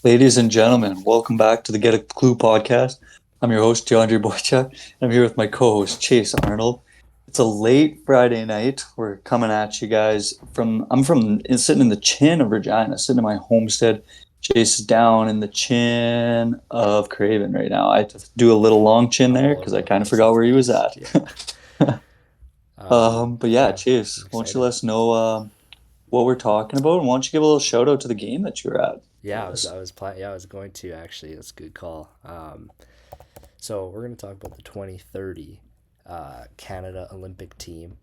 Ladies and gentlemen, welcome back to the Get a Clue podcast. I'm your host, DeAndre Boychuk, and I'm here with my co-host, Chase Arnold. It's a late Friday night. We're coming at you guys I'm sitting in the chin of Regina, sitting in my homestead. Chase is down in the chin of Craven right now. I had to do a little long chin I'm there all because over I the kind of place forgot these where he was days. at. Yeah. But yeah, Yeah, Chase, I'm why don't you let excited. us know what we're talking about, and why don't you give a little shout out to the game that you were at Yeah, for us? I was going to actually. That's a good call. So we're gonna talk about the 2030 Canada Olympic team.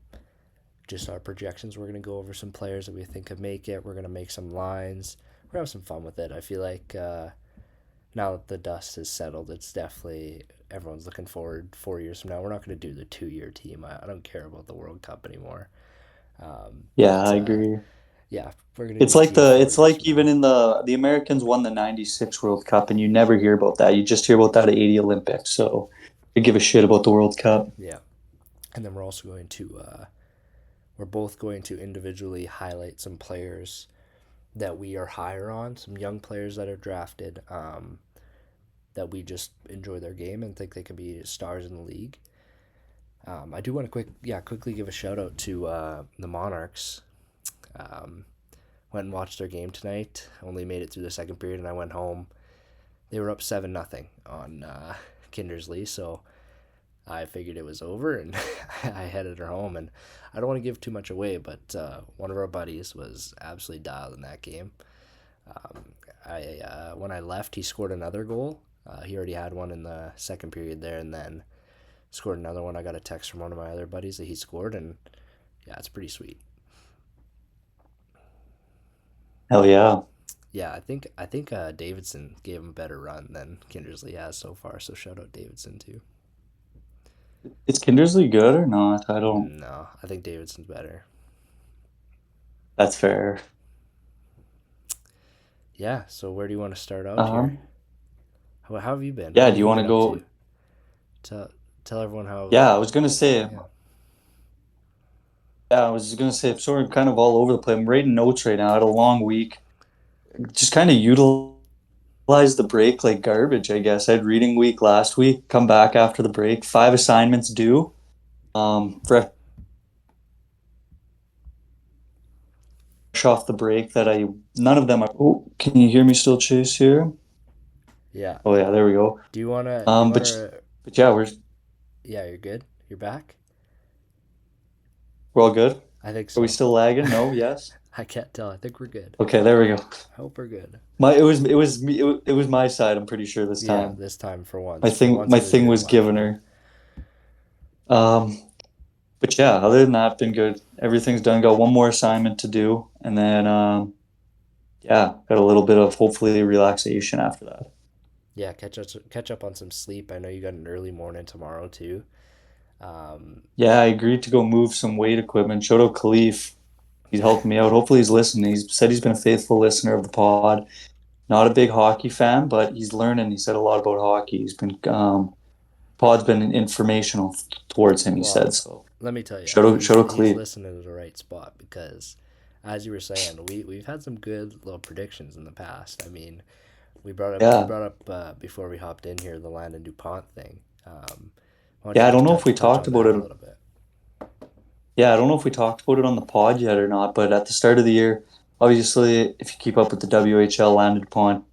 Just our projections. We're gonna go over some players that we think could make it. We're gonna make some lines. We're gonna have some fun with it. I feel like now that the dust has settled, it's definitely everyone's looking forward 4 years from now. We're not gonna do the 2 year team. I don't care about the World Cup anymore. Yeah, But I agree. yeah, we're gonna It's do a like team four it's years like from now. even in the Americans won the 96 World Cup and you never hear about that. You just hear about that at 80 Olympics. So you give a shit about the World Cup. Yeah, and then we're both going to individually highlight some players that we are higher on, some young players that are drafted, that we just enjoy their game and think they can be stars in the league. I do want to quickly give a shout out to the Monarchs. Um, Went and watched their game tonight. Only made it through the second period, and I went home. They were up 7-0 on Kindersley, so I figured it was over, and I headed her home. And I don't want to give too much away, but one of our buddies was absolutely dialed in that game. I When I left, he scored another goal. He already had one in the second period there, and then scored another one. I got a text from one of my other buddies that he scored, and yeah, it's pretty sweet. Hell yeah. Yeah, I think Davidson gave him a better run than Kindersley has so far. So shout out Davidson too. Is Kindersley good or not? I don't. No, I think Davidson's better. That's fair. Yeah. So where do you want to start out here? Um, How have you been? yeah, What do have you you want been to up go? to? Tell tell everyone how. Yeah, I was gonna say. Yeah. Yeah, I was gonna say. I'm sort of kind of all over the place. I'm writing notes right now. I had a long week. Just kind of utilize the break like garbage, I guess. I had reading week last week. Come back after the break. 5 assignments due. Fresh off the break that I none of them are. Oh, can you hear me still, Chase? Here. Yeah. Oh yeah, there we go. Do you Um, but wanna? but yeah, Yeah, you're good. You're back. we're all good. I think Are we so. still lagging? No. Yes. I can't tell. I think we're good. Okay, there we go. I hope we're good. My it was me it was my side. I'm pretty sure this Yeah, time. this time for My once. For thing once, my it was thing your was giving platform. her. Um, but yeah, other than that, been good. Everything's done. Got one more assignment to do, and then yeah, got a little bit of hopefully relaxation after that. Yeah, catch up on some sleep. I know you got an early morning tomorrow too. Um, Yeah, I agreed to go move some weight equipment. Shout out Khalif. He's helping me out. Hopefully he's listening. He's said he's been a faithful listener of the pod. Not a big hockey fan, but he's learning. He said a lot about hockey. He's been pod's been informational towards him. He said well, so. let me tell you, Shout out he's Khalif. listening to the right spot because, as you were saying, we've had some good little predictions in the past. I mean, we Yeah, brought up before we hopped in here the Landon Dupont thing. Why don't yeah. you I don't just know if we touch talked on about that it. a little bit? Yeah, I don't know if we talked about it on the pod yet or not. But at the start of the year, obviously, if you keep up with the WHL, landed upon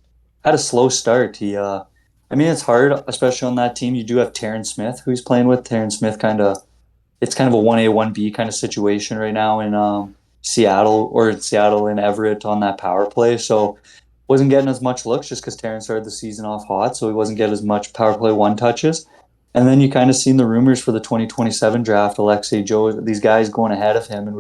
had a slow start. I mean, it's hard, especially on that team. You do have Terrence Smith, who he's playing with. Terrence Smith it's kind of a 1A, 1B kind of situation right now in Seattle and Everett on that power play. So wasn't getting as much looks just because Terrence started the season off hot, so he wasn't getting as much power play one touches. And then you kind of seen the rumors for the 2027 draft, Alexei Joe, these guys going ahead of him, and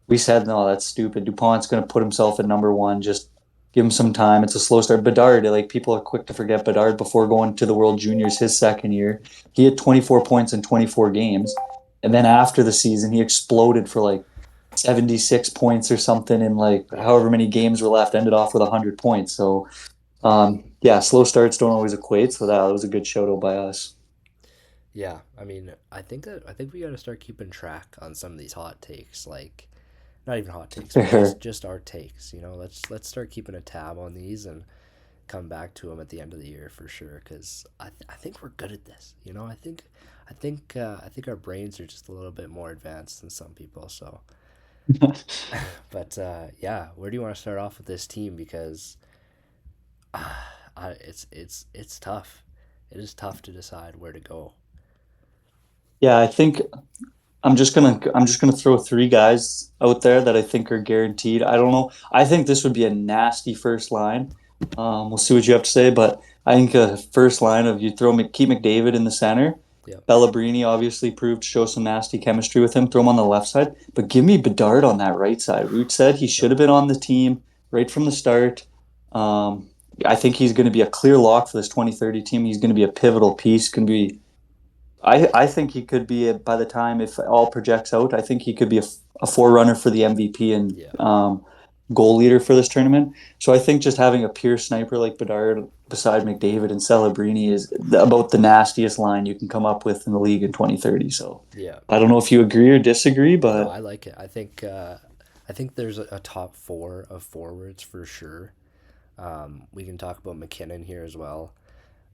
we said no, that's stupid. Dupont's going to put himself at number one. Just give him some time. It's a slow start. Bedard, like people are quick to forget Bedard before going to the World Juniors his second year. He had 24 points in 24 games, and then after the season, he exploded for like 76 points or something in like Yeah, however many games were left. Ended off with 100 points. So yeah, slow starts don't always equate. So that was a good shout out by us. yeah. I mean, I think we got to start keeping track on some of these hot takes, like not even hot takes, but Fair. just our takes. You know, let's start keeping a tab on these and come back to him at the end of the year for sure because I think we're good at this. You know, I think our brains are just a little bit more advanced than some people. So, but yeah, where do you want to start off with this team? Because it's tough. It is tough to decide where to go. Yeah, I think I'm just gonna throw three guys out there that I think are guaranteed. I don't know. I think this would be a nasty first line. We'll see what you have to say, but I think a first line of you throw Keith McDavid in the center. Yep. Bellabrini obviously proved to show some nasty chemistry with him. Throw him on the left side, but give me Bedard on that right side. Root said he should Yep. have been on the team right from the start. Um, I think he's going to be a clear lock for this 2030 team. He's going to be a pivotal piece. Can be I think he could be by the time if all projects out, I think he could be a forerunner for the MVP and Yeah. goal leader for this tournament. So I think just having a pure sniper like Bedard beside McDavid and Celebrini is about the nastiest line you can come up with in the league in 2030. So Yeah. I don't know if you agree or disagree, No, but I like it. I think there's a top four of forwards for sure. We can talk about McKinnon here as well.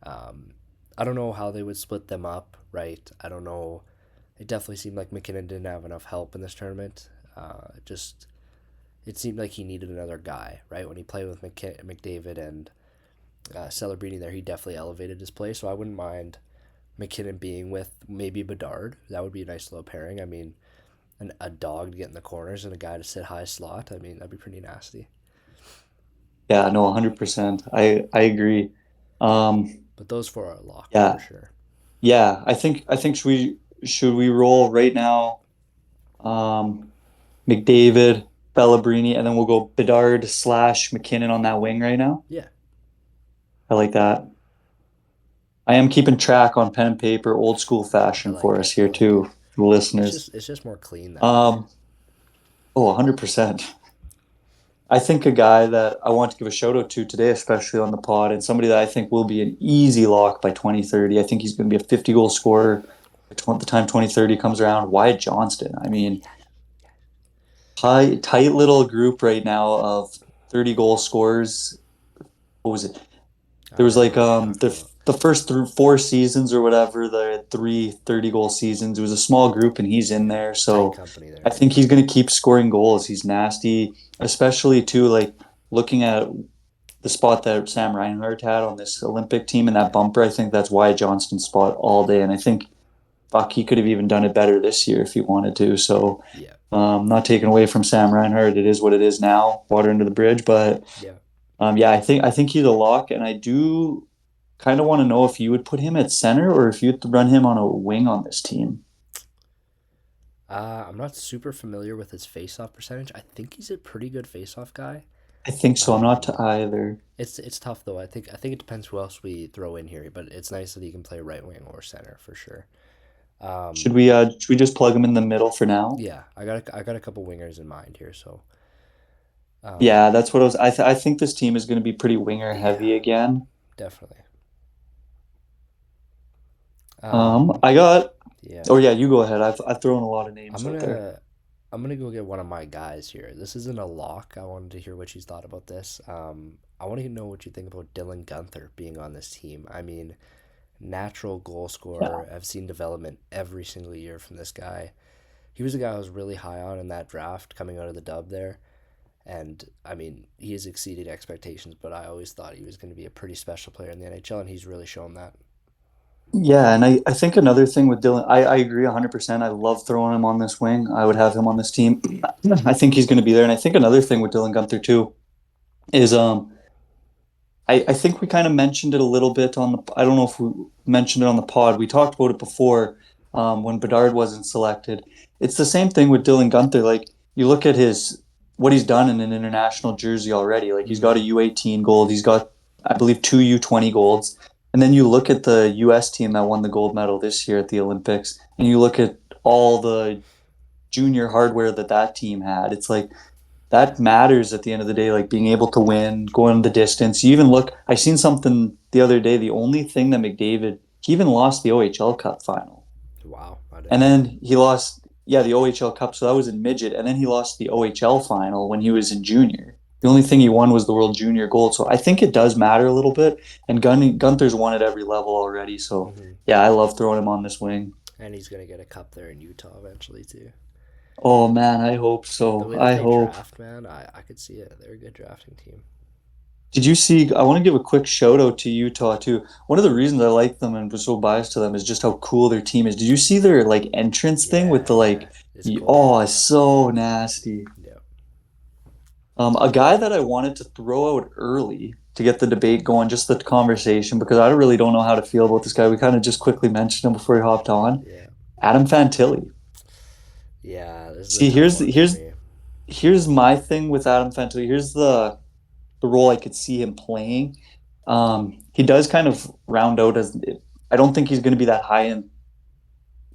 Um, I don't know how they would split them up, right? I don't know. It definitely seemed like McKinnon didn't have enough help in this tournament. Just it seemed like he needed another guy, right? When he played with McDavid and Celebrini there, he definitely elevated his play. So I wouldn't mind McKinnon being with maybe Bedard. That would be a nice little pairing. I mean, a dog to get in the corners and a guy to sit high slot. I mean, that'd be pretty nasty. yeah, no, 100%. I agree. Um, But those four are locked for yeah, sure. yeah. I think should we roll right now? McDavid, Bellabrini, and then we'll go Bedard slash McKinnon on that wing right now. Yeah, I like that. I am keeping track on pen and paper, old school I fashion like for us it. I here like it. too, for the listeners. It's just more clean that way. Um, oh, 100%. I think a guy that I want to give a shout out to today, especially on the pod, and somebody that I think will be an easy lock by 2030. I think he's going to be a 50 goal scorer by the time 2030 comes around. Wyatt Johnston. I mean, tight little group right now of 30 goal scorers. What was it? There was I know like what you're talking about. the first through 4 seasons or whatever, there had three 30 goal seasons. It was a small group and he's in Yeah, there. tight So company I there. think he's gonna keep scoring goals. He's nasty, especially too, like looking at the spot that Sam Reinhart had on this Olympic team in that Yeah, bumper. I think that's Wyatt Johnston's spot all day. And I think fuck, he could have even done it better this year if he wanted to. So yeah, not taking away from Sam Reinhart. It is what it is now, water under the bridge. But yeah. yeah, I think he's a lock, and I do kind of want to know if you would put him at center or if you'd run him on a wing on this team. I'm not super familiar with his face-off percentage. I think he's a pretty good face-off guy. I think so. I'm not Um, to either. it's tough though. I think it depends who else we throw in here, but it's nice that he can play right wing or center for sure. Um, Should we just plug him in the middle for now? yeah, I got a couple wingers in mind here, so Yeah, um, that's what I was. I think this team is going to be pretty winger yeah, heavy again. definitely. Um, I got. yeah, Oh yeah, you go ahead. I've thrown a lot of I'm names out there. gonna I'm gonna go get one of my guys here. This isn't a lock. I wanted to hear what you thought about this. I want to know what you think about Dylan Gunther being on this team. I mean, natural goal Yeah. scorer. I've seen development every single year from this guy. He was a guy I was really high on in that draft coming out of the dub there. And I mean, he has exceeded expectations, but I always thought he was going to be a pretty special player in the NHL, and he's really shown that. Yeah, and I think another thing with Dylan, I agree 100%. I love throwing him on this wing. I would have him on this team. I think he's going to be there. And I think another thing with Dylan Gunther too is I think we kind of mentioned it a little bit on the I don't know if we mentioned it on the pod. We talked about it before when Bedard wasn't selected. It's the same thing with Dylan Gunther. Like you look at his what he's done in an international jersey already. Like he's got a Mm-hmm. U18 gold. He's got I believe two U20 golds. And then you look at the US team that won the gold medal this year at the Olympics, and you look at all the junior hardware that that team had. It's like that matters at the end of the day, like being able to win, going the distance. You even look, I seen something the other day. The only thing that McDavid, he even lost the OHL Cup final. Wow, I didn't And know that. then he lost, yeah, the OHL Cup. So that was in midget. And then he lost the OHL final when he was in junior. The only thing he won was the World Junior Gold. So I think it does matter a little bit. And Gunther's won at every level already. So Hmm. yeah, I love throwing him on this wing. And he's gonna get a cup there in Utah eventually too. Oh man, I hope The so. way that I they hope. draft, man, I could see it. They're a good drafting team. Did you see? I want to give a quick shout out to Utah too. One of the reasons I like them and was so biased to them is just how cool their team is. Did you see their like entrance thing with Yeah, the yeah. like? It's gold. Oh, it's so nasty. Yeah. A guy that I wanted to throw out early to get the debate going, just the conversation, because I really don't know how to feel about this guy. We kind of just quickly mentioned him before he hopped on. Yeah. Adam Fantilli. Yeah, this is a See, tough one for me. here's my thing with Adam Fantilli. Here's the role I could see him playing. He does kind of round out as I don't think he's going to be that high end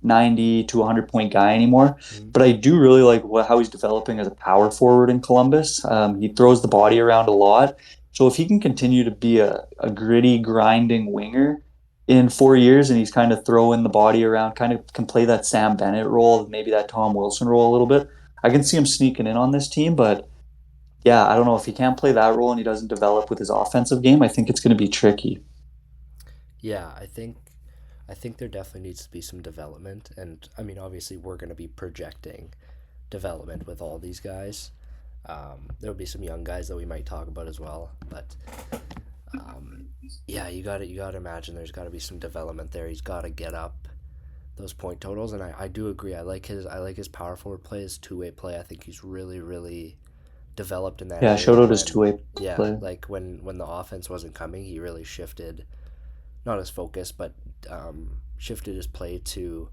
90 to 100 point guy anymore. Mhm. But I do really like how he's developing as a power forward in Columbus. He throws the body around a lot. So if he can continue to be a gritty, grinding winger in 4 years and he's kind of throwing the body around, kind of can play that Sam Bennett role, maybe that Tom Wilson role a little bit, I can see him sneaking in on this team. But yeah, I don't know if he can't play that role and he doesn't develop with his offensive game. I think it's going to be tricky. Yeah, I think there definitely needs to be some development, and I mean, obviously, we're going to be projecting development with all these guys. There'll be some young guys that we might talk about as well, but yeah, you got to imagine there's got to be some development there. He's got to get up those point totals, and I do agree. I like his power forward play, his two-way play. I think he's really really developed in that Yeah, shout area. out his When two-way yeah, play. like when the offense wasn't coming, he really shifted not his focus, but shifted his play to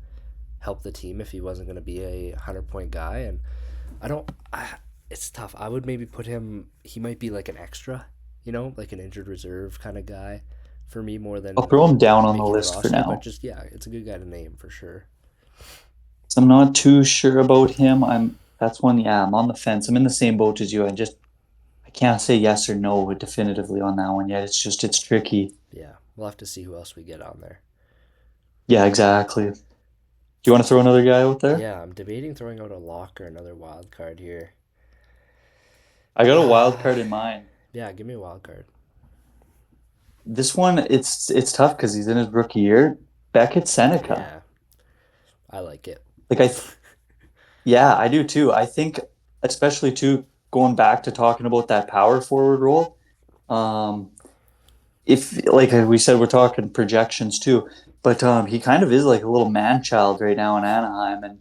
help the team if he wasn't going to be a 100 point guy. And I don't, it's tough. I would maybe put him, he might be like an extra, like an injured reserve kind of guy for me more I'll than throw him down on the making the list for roster. But now. just, yeah, it's a good guy to name for sure. So I'm not too sure about him. That's one, yeah, I'm on the fence. I'm in the same boat as you. I can't say yes or no definitively on that one yet. It's tricky. Yeah, we'll have to see who else we get on there. Yeah, exactly. Do you want to throw another guy out there? Yeah, I'm debating throwing out a lock or another wild card here. I got a wild card in mind. Yeah, give me a wild card. This one, it's tough because he's in his rookie year. Beckett Seneca. Yeah, I like it. Like yeah, I do too. I think, especially too, going back to talking about that power forward role. Um, if like we said, we're talking projections too, but he kind of is like a little man child right now in Anaheim. And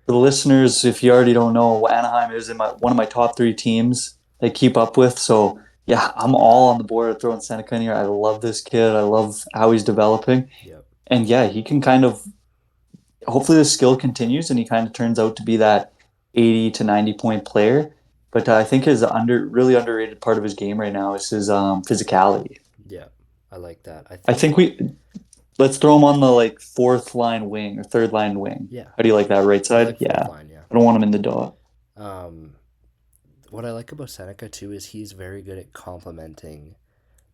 for the listeners, if you already don't know, Anaheim is in one of my top three teams I keep up with. So yeah, I'm all on the board of throwing Seneca in here. I love this kid. I love how he's developing, Yep. and yeah, he can kind of hopefully the skill continues and he kind of turns out to be that 80 to 90 point player. But I think his really underrated part of his game right now is his physicality. Yeah, I like that. I I think think let's throw him on the like fourth line wing or third line wing. yeah, How do you like that right I side? like fourth Yeah. line. Yeah. I don't want him in the dot. Um, what I like about Seneca too is he's very good at complementing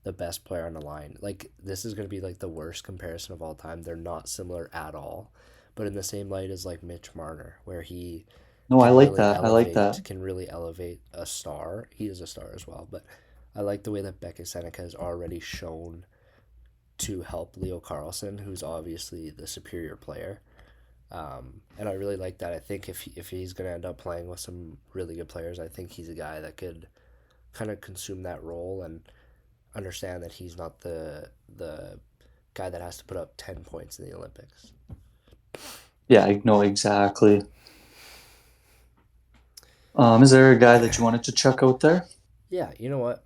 the best player on the line. Like this is gonna be like the worst comparison of all time. They're not similar at all, but in the same light as like Mitch Marner, where he No, I can like really that. I like that. elevate a star. He is a star as well, but I like the way that Becca Seneca has already shown to help Leo Carlson, who's obviously the superior player. And I really like that. I think if he's going to end up playing with some really good players, I think he's a guy that could kind of consume that role and understand that he's not the guy that has to put up 10 points in the Olympics. Yeah, I know exactly. Is there a guy that you wanted to chuck out there? Yeah, you know what?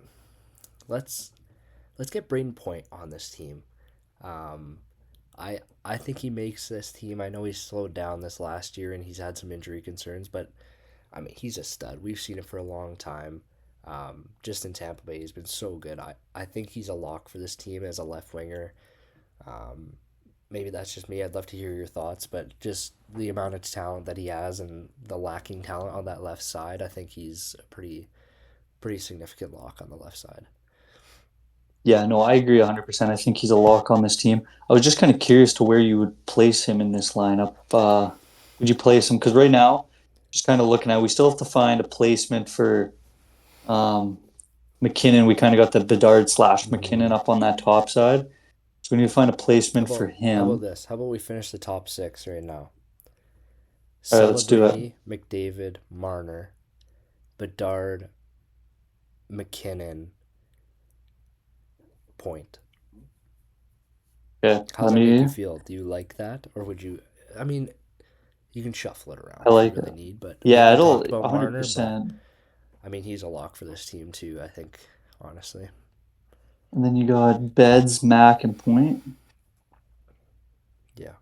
Let's let's get Braden Point on this team. Um, I think he makes this team. I know he's slowed down this last year and he's had some injury concerns, but I mean he's a stud. We've seen him for a long time. Just in Tampa Bay, he's been so good. I think he's a lock for this team as a left winger. Um, Maybe that's just me. I'd love to hear your thoughts, but just the amount of talent that he has and the lacking talent on that left side, I think he's a pretty significant lock on the left side. Yeah, no, I agree 100%. I think he's a lock on this team. I was just kind of curious to where you would place him in this lineup. Would you place him? Because right now, just kind of looking at, we still have to find a placement for. McKinnon, we kind of got the Bedard slash McKinnon Mm. up on that top side. So we need to find a How placement for about how about him. this? How about we finish the top six right now? All right, let's do it. Celebrini, McDavid, Marner, Bedard, McKinnon, Point. Okay, How's let that make you me. feel? Do you like that, or would you? I mean, you can shuffle it I around if you like really it. need. But Yeah, we it'll talked about Marner, but 100%. I mean, he's a lock for this team too. I think, honestly. And then you got Beds, Mac, and Point. Yeah,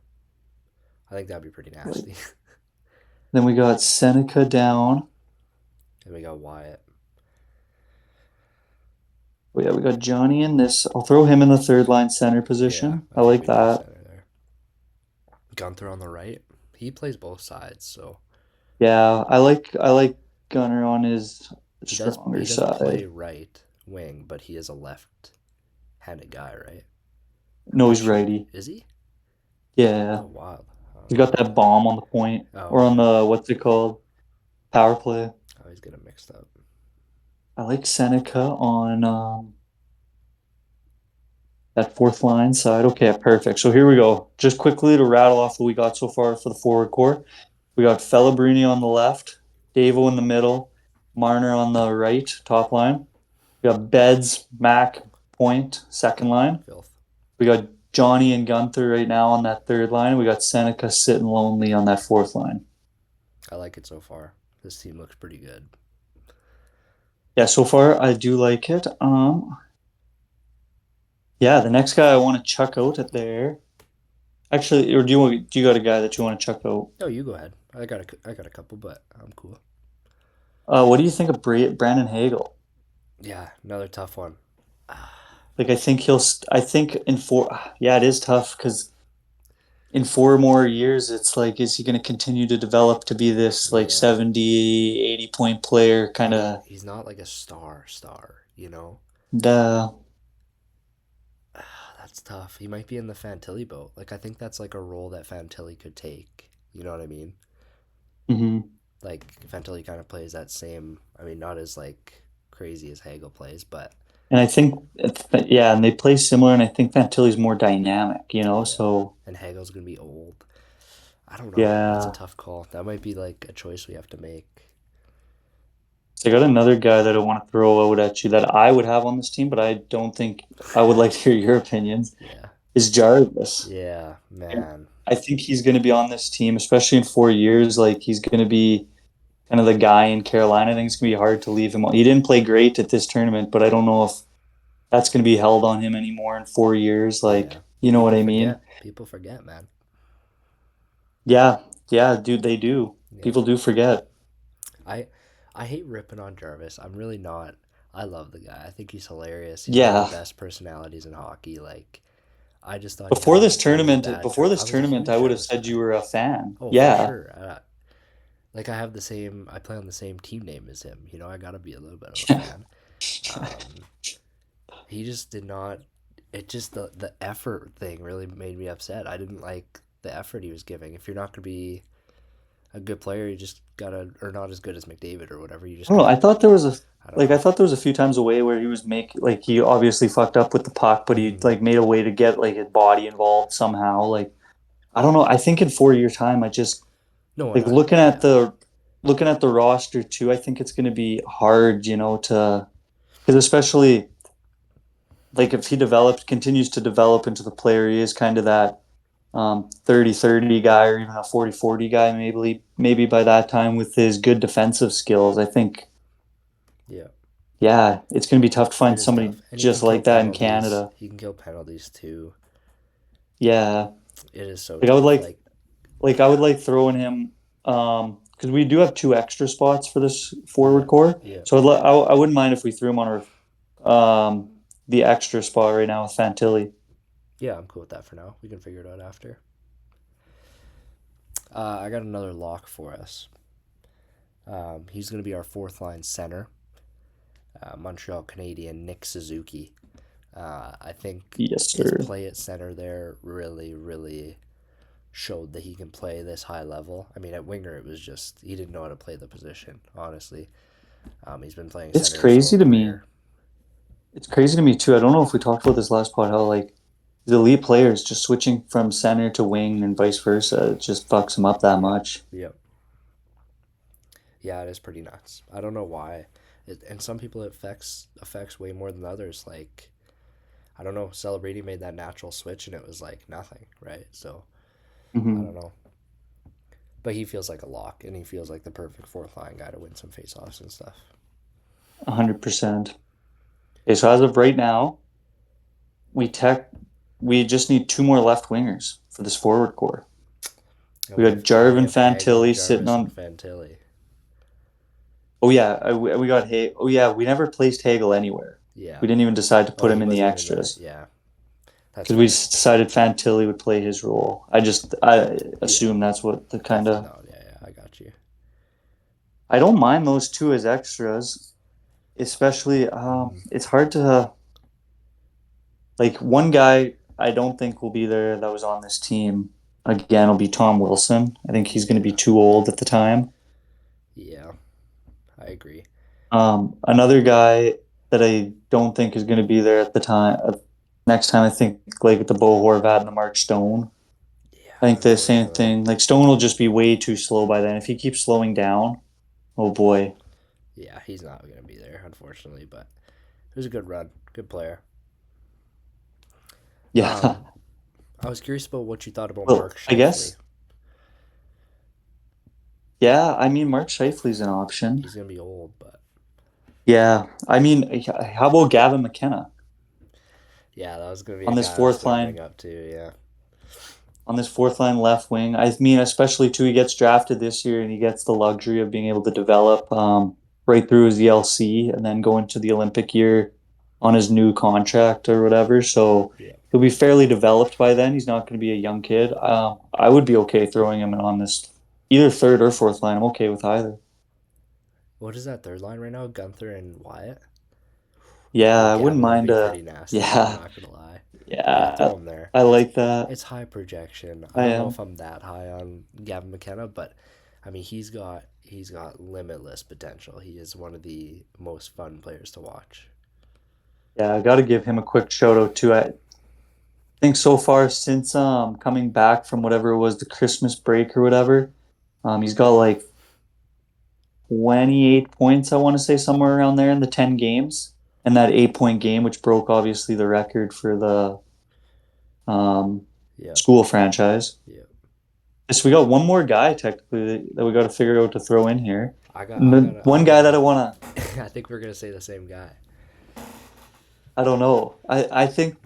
I think that'd be pretty Like, nasty. then we got Seneca down. And we got Wyatt. Oh yeah, we got Johnny in this. I'll throw him in the third line center Yeah, position. I I think like we need a that. center there. Gunther on the right. He plays both sides, so Yeah, I like Gunner on his he does. stronger He does play side. right wing, but he is a left-handed guy, right? I'm No, pretty he's sure. righty. Is he? Yeah. Oh, wild. I He's don't got know. that bomb on the point Oh, or on okay. the what's it called? Power play. I always get it mixed up. I like Seneca on that fourth line side. Okay, perfect. So here we go. Just quickly to rattle off what we got so far for the forward core. We got Felabrini on the left, Davo in the middle, Marner on the right, top line. We got Beds, Mac, Point, second line. Filth. We got Johnny and Gunther right now on that third line. We got Seneca sitting lonely on that fourth line. I like it so far. This team looks pretty good. Yeah, so far I do like it. Yeah, the next guy I want to chuck out at there. Actually, or do you got a guy that you want to chuck out? Oh, you go ahead. I got a couple, but I'm cool. What do you think of Brandon Hagel? Yeah, another tough one. Like, I think I think in four. Yeah, it is tough because in 4 more years, it's like, is he going to continue to develop to be this like Yeah, 70, 80 point player? Kind of he's not like a star, you know. the. That's tough. He might be in the Fantilli boat. Like I think that's like a role that Fantilli could take. You know what I mean? Mhm. Like Fantilli kind of plays that same. I mean, not as like crazy as Hagel plays, but And I think, yeah, and they play similar, and I think Fantilli's more dynamic, yeah. so And Hagel's gonna be old. I don't know. That's a yeah. tough call. That might be like a choice we have to make. So I got another guy that I want to throw out at you that I would have on this team, but I don't think I would like to hear your opinions, Yeah. is Jarvis. Yeah, man. I think he's going to be on this team, especially in 4 years. Like, he's going to be kind of the guy in Carolina. I think it's going to be hard to leave him on. He didn't play great at this tournament, but I don't know if that's going to be held on him anymore in 4 years. Yeah. Like, you know what People I mean? forget. People forget, man. Yeah, yeah, dude, they do. Yeah. People do forget. I I hate ripping on Jarvis. I'm really not. I love the guy. I think he's hilarious. He's one of the Yeah. best personalities in hockey. Like I just thought he had a really bad Before turn. this I was a tournament, huge I would have Jarvis said you fan. were a fan. Oh, for Yeah. sure. Like I have the same. I play on the same team name as him. You know, I gotta be a little bit of a fan. Um, he just did not. It just the effort thing really made me upset. I didn't like the effort he was giving. If you're not gonna be a good player, you just gotta, or not as good as McDavid or whatever. You just I don't know. gotta. I thought there was a I don't like I know. thought there was a few times away where he was like he obviously fucked up with the puck, but he Mm. like made a way to get like his body involved somehow. Like, I don't know. I think in 4 year time, I just No, and like I yeah looking at the roster too. I think it's going to be hard, to because especially like if he continues to develop into the player he is, kind of that 30-30 guy or even a 40-40 guy, maybe by that time with his good defensive skills. I think, yeah. yeah, it's going to be tough to It find is somebody tough, and he just can kill like that in penalties. Canada. He can kill penalties too. Yeah, It is so like I would tough. like Like like I would like throwing him because we do have two extra spots for this forward yeah, core. yeah, So I wouldn't mind if we threw him on the extra spot right now with Fantilli. yeah. I'm cool with that for now. We can figure it out after. I got another lock for us. He's gonna be our fourth line center. Montreal Canadian Nick Suzuki. I think Yes, his sir. play at center there really, really showed that he can play this high level. I mean, at winger, it was just he didn't know how to play the position. Honestly, he's been playing It's center his whole crazy to me. career. It's crazy to me too. I don't know if we talked about this last pod, how like the elite players just switching from center to wing and vice versa, it just fucks them up that Yep. much. Yep. Yeah, it is pretty nuts. I don't know why. And some people it affects way more than others. Like I don't know, Celebrity made that natural switch and it was like nothing, right? So I Hmm. don't know. But he feels like a lock and he feels like the perfect fourth line guy to win some faceoffs and stuff. 100%. Okay, so as of right now, we tech we just need two more left wingers for this forward core. And We got we Jarvin have Hagel, Fantilli sitting Jarvis, and on. Fantilli. Oh yeah, we got Hay. Oh yeah, we never placed Hagel anywhere. Yeah. We didn't even decide to Oh, put he him in the wasn't even the extras yeah. That's because we fair. decided Fantilli would play his role. I Yeah, assume that's what the kind definitely of. not. Yeah, yeah, I got you. I don't mind those two as extras, especially Mm, it's hard to like one guy I don't think will be there that was on this team again will be Tom Wilson. I think he's going to be yeah, too old at the time. yeah, I agree. Another guy that I don't think is going to be there at the time next time I think like the Bo Horvat and the Mark Stone. Yeah, I think the same unfortunately. thing. Like Stone will just be way too slow by then. If he keeps slowing down, oh boy. Yeah, he's not going to be there, unfortunately, but it was a good run. Good player. Yeah. Um, I was curious about what you thought about Well, Mark I Scheifele. guess yeah, I mean Mark Scheifele's an option. He's going to be old, but Yeah. I mean, how about Gavin McKenna yeah, that was going to be on a this guy I was fourth going to bring line up too. Yeah. on this fourth line left wing? I mean, especially too, he gets drafted this year and he gets the luxury of being able to develop right through his ELC and then go into the Olympic year on his new contract or whatever. So Yeah. he'll be fairly developed by then. He's not going to be a young kid. I would be okay throwing him on this either third or fourth line. I'm okay with either. What is that third line right now? Gunther and Wyatt? Yeah, Ooh, I wouldn't Gavin would mind be pretty nasty. I'm yeah, not going to lie. Yeah, yeah, throw him there. I like that. It's high projection. I I don't know if am. I'm that high on Gavin McKenna, but I mean he's got limitless potential. He is one of the most fun players to watch. Yeah, I got to give him a quick shout out too. I think so far since coming back from whatever it was the Christmas break or whatever, he's got like 28 points, I want to say somewhere around there in the 10 games. And that 8 point game, which broke obviously the record for the um, Yep. school franchise. Yep. So we got one more guy technically that we got to figure out to throw in here. I got And I the got I one got guy that one. I want to, I think we're gonna say the same guy. I don't know. I think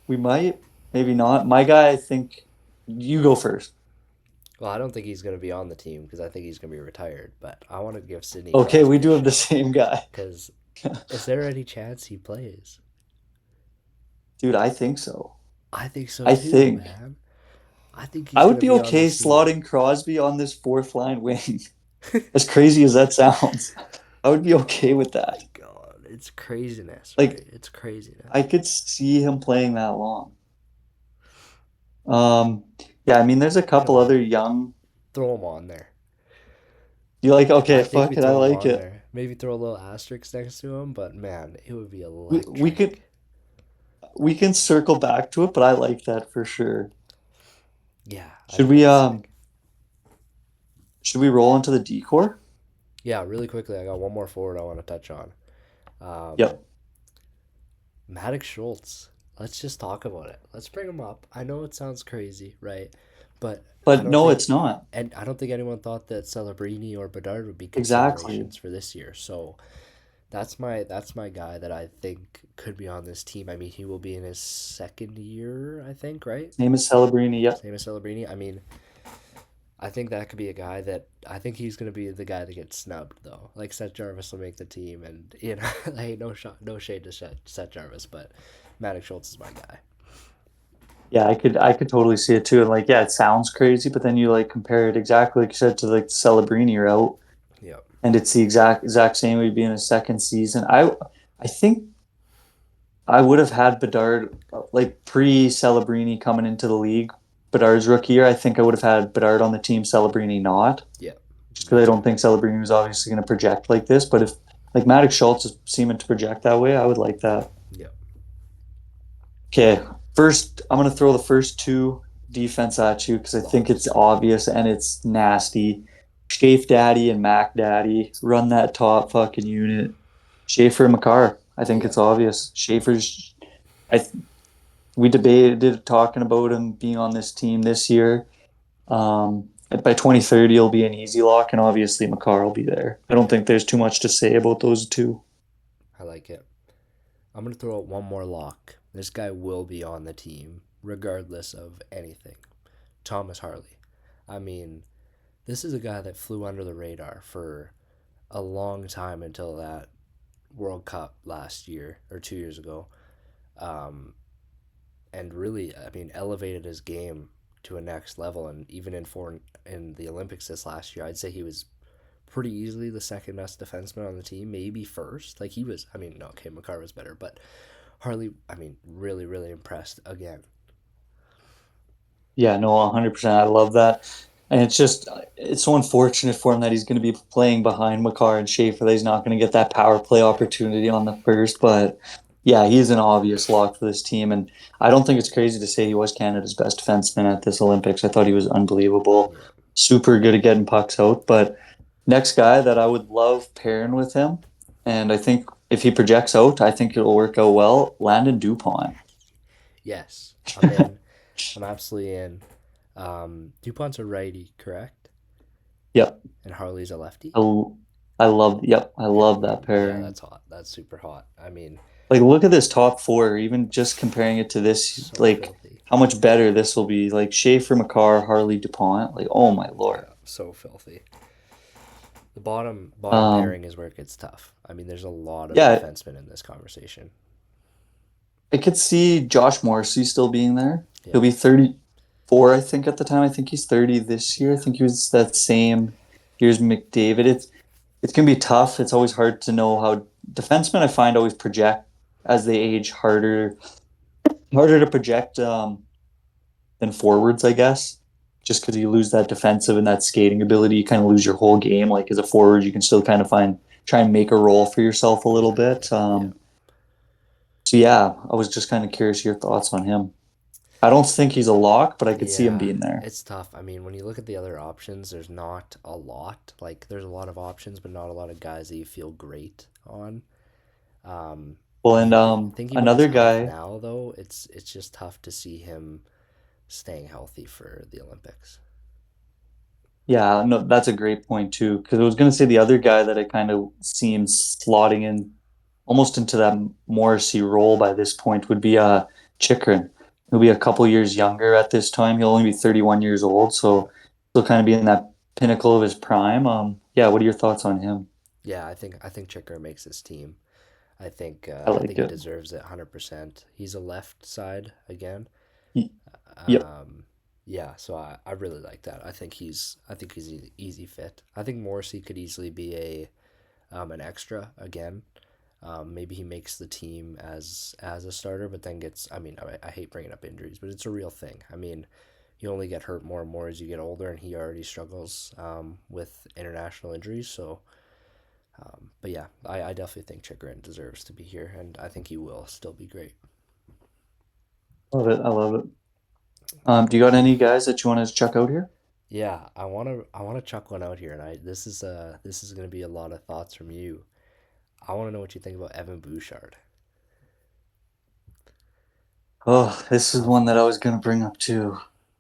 we might, maybe not. My guy, I think you go first. Well, I don't think he's gonna be on the team because I think he's gonna be retired. But I want to give Sidney Okay, we Crosby a do have the shout same guy. because is there any chance he plays? Dude, I think so. I think so I too, think man. I think I he's would gonna be be on okay this team. slotting Crosby on this fourth line wing. As crazy as that sounds, I would be okay with Oh my that. god, it's craziness, right? Like It's craziness. I could see him playing that long. Um, yeah, I mean, there's a I don't couple know. other young. Throw him on there. You like? Okay, I think we fuck it, I throw him like on it. there. Maybe throw a little asterisk next to him, but man, it would be We could electric. we can circle back to it, but I like that for sure. Yeah, I Should think we that's um sick. should we roll into the decor? Yeah, really quickly, I got one more forward I want to touch on. Um, Yep. Maddox Schultz. Let's just talk about it. Let's bring him up. I know it sounds crazy, right? But I But don't no, think, it's not. and I don't think anyone thought that Celebrini or Bedard would be Exactly. considerations for this year. So that's my guy that I think could be on this team. I mean, he will be in his second year, I think, right? His name is Celebrini. Yep. Same as Celebrini. I mean, I think that could be a guy that I think he's gonna be the guy that gets snubbed though. Like Seth Jarvis will make the team, and hey, no shade to Seth Jarvis, but Maddox Schultz is my guy. Yeah, I could totally see it too. And like, yeah, it sounds crazy, but then you like compare it exactly like you said to like the Celebrini route, Yep. and it's the exact same would be in his second season. I think I would have had Bedard like pre Celebrini coming into the league. Bedard's rookie year, I think I would have had Bedard on the team, Celebrini not, Yep. just Me because I too. don't think Celebrini was obviously going to project like this. But if like Maddox Schultz is seeming to project that way, I would like that. Okay, first, I'm going to throw the first two defense at you because I think it's obvious and it's nasty. Shafe Daddy and Mac Daddy run that top fucking unit. Schaefer and McCarr. I think Yeah. it's obvious. Schaefer's. I We debated talking about him being on this team this year. By 2030, he'll be an easy lock, and obviously McCarr will be there. I don't think there's too much to say about those two. I like it. I'm gonna throw out one more lock. This guy will be on the team regardless of anything. Thomas Harley. I mean, this is a guy that flew under the radar for a long time until that World Cup last year or 2 years ago. Um, and really, I mean, elevated his game to a next level. And even in the Olympics this last year, I'd say he was pretty easily the second best defenseman on the team, maybe first. Like he was, I mean, no, okay, McCarr was better, but Harley, I mean, really, really impressed again. Yeah, no, 100%. I love that. And it's so unfortunate for him that he's going to be playing behind McCarr and Schaefer, that he's not going to get that power play Yeah, opportunity on the first. But yeah, he's an obvious lock for this team. And I don't think it's crazy to say he was Canada's best defenseman at this Olympics. I thought he was unbelievable, yeah, super good at getting pucks out. But next guy that I would love pairing with him, and I think if he projects out, I think it'll work out well. Landon Dupont. yes, I'm in. I'm absolutely in. Dupont's a righty, correct? Yep. And Harley's a lefty. I, I Yeah, love that yeah, pairing. that's hot. That's super hot. I mean, Like, look at this top four, even just comparing it to this, so like, filthy. how much better this will be. Like, Schaefer, McCarr, Harley, DuPont. Like, oh my Lord. Yeah, so filthy. The bottom Um, pairing is where it gets tough. I mean, there's a lot of yeah, defensemen in this conversation. I could see Josh Morrissey still being there. He'll Yeah, be 34, I think, at the time. I think he's 30 this year. I yeah, think he was that same year's McDavid. It's gonna be tough. It's always hard to know how defensemen I find always project as they age harder to project than forwards, I guess. Just because you lose that defensive and that skating ability, you kind of lose your whole game. Like as a forward, you can still kind of try and make a role for yourself a little exactly. bit. Yeah, So yeah, I was just kind of curious your thoughts on him. I don't think he's a lock, but I could see him yeah. being there. It's tough. I mean, when you look at the other options, there's not a lot. Like, there's a lot of options, but not a lot of guys that you feel great on. Um, Well, I and think even with his another health guy, now, though, it's just tough to see him staying healthy for the Olympics. yeah, no, that's a great point too. Because I was going to say the other guy that I kind of seems slotting in almost into that Morrissey role by this point would be Chikrin. He'll be a couple years younger at this time. He'll only be 31 years old, so he'll kind of be in that pinnacle of his prime. Yeah, what are your thoughts on him? Yeah, I think Chicker makes his team. I I like think he it. deserves it 100%. He's a left side again. Y- Yep. Um, yeah, so I really like that. I think he's an easy fit. I think Morrissey could easily be a an extra again. Maybe he makes the team as a starter, but then gets. I mean, I hate bringing up injuries, but it's a real thing. I mean, you only get hurt more and more as you get older, and he already struggles with international injuries. So, but yeah, I definitely think Chikrin deserves to be here, and I think he will still be great. Love it. I love it. Do you got any guys that you want to check out here? Yeah, I wanna chuck one out here, and I this is gonna be a lot of thoughts from you. I want to know what you think about Evan Bouchard. Oh, this is Tough one that one. I was going to bring up too.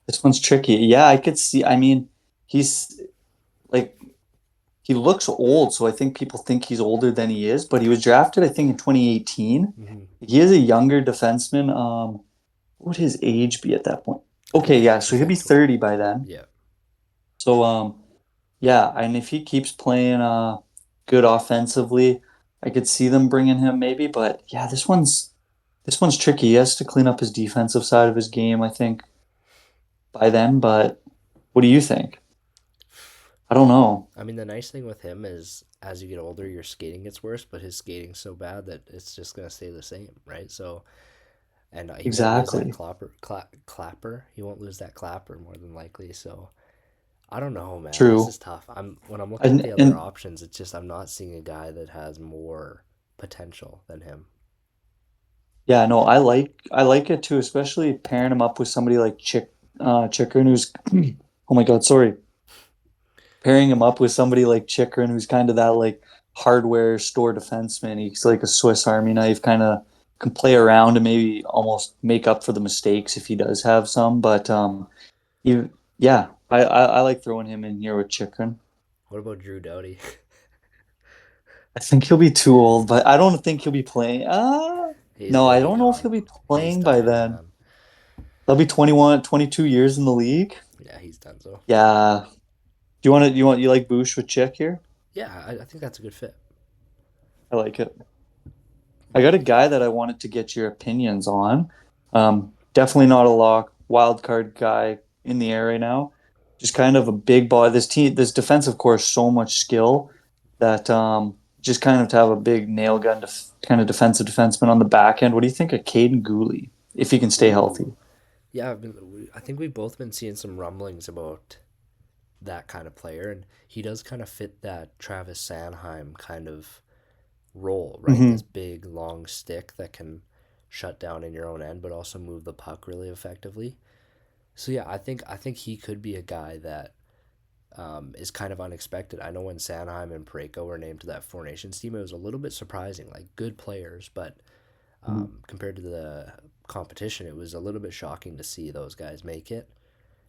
This one's tricky. Yeah, I could see. I mean, he's like he looks old, so I think people think he's older than he is, but he was drafted, I think, in 2018. Hmm. He is a younger defenseman. What would his age be at that point? I think Okay, yeah, so he's he'll be like 20. 30 by then. Yeah, So, yeah, and if he keeps playing good offensively, I could see them bringing him maybe, but yeah, this one's tricky. He has to clean up his defensive side of his game, I think, by then, but what do you think? I don't know. I mean the nice thing with him is as you get older, your skating gets worse, but his skating's so bad that it's just gonna stay the same, right? So, and he won't lose that Exactly. clapper. He won't lose that clapper more than likely. So I don't know, man. This True. is tough. I'm when I'm looking at the other And options, it's just I'm not seeing a guy that has more potential than him. Yeah, no, I like it too, especially pairing him up with somebody like Chikrin, who's oh my God, sorry, pairing him up with somebody like Chikrin, who's kind of that like hardware store defenseman. He's like a Swiss Army knife, kind of can play around and maybe almost make up for the mistakes if he does have some. But you, yeah, I like throwing him in here with Chikrin. What about Drew Doughty? I think he'll be too old, but I don't think he'll be playing. No, He'll I be don't know if gone. he'll be He's playing by done, then. man. They'll be 21, 22 years in the league. Yeah, he's done. So Yeah. You like Boosh with Chick here? yeah, I think that's a good fit. I like it. I got a guy that I wanted to get your opinions on. Definitely not a lock, wild card guy in the air right now. Just kind of a big ball. This defensive core, is so much skill that just kind of to have a big nail gun kind of defensive defenseman on the back end. What do you think of Caden Gooley if he can stay Ooh, healthy? yeah. I think we've both been seeing some rumblings about that kind of player, and he does kind of fit that Travis Sanheim kind of role, right? This Hmm. big long stick that can shut down in your own end, but also move the puck really effectively. So yeah, I think he could be a guy that is kind of unexpected. I know when Sanheim and Pareko were named to that Four Nations team, it was a little bit surprising. Like good players, but compared to the competition, it was a little bit shocking to see those guys make it.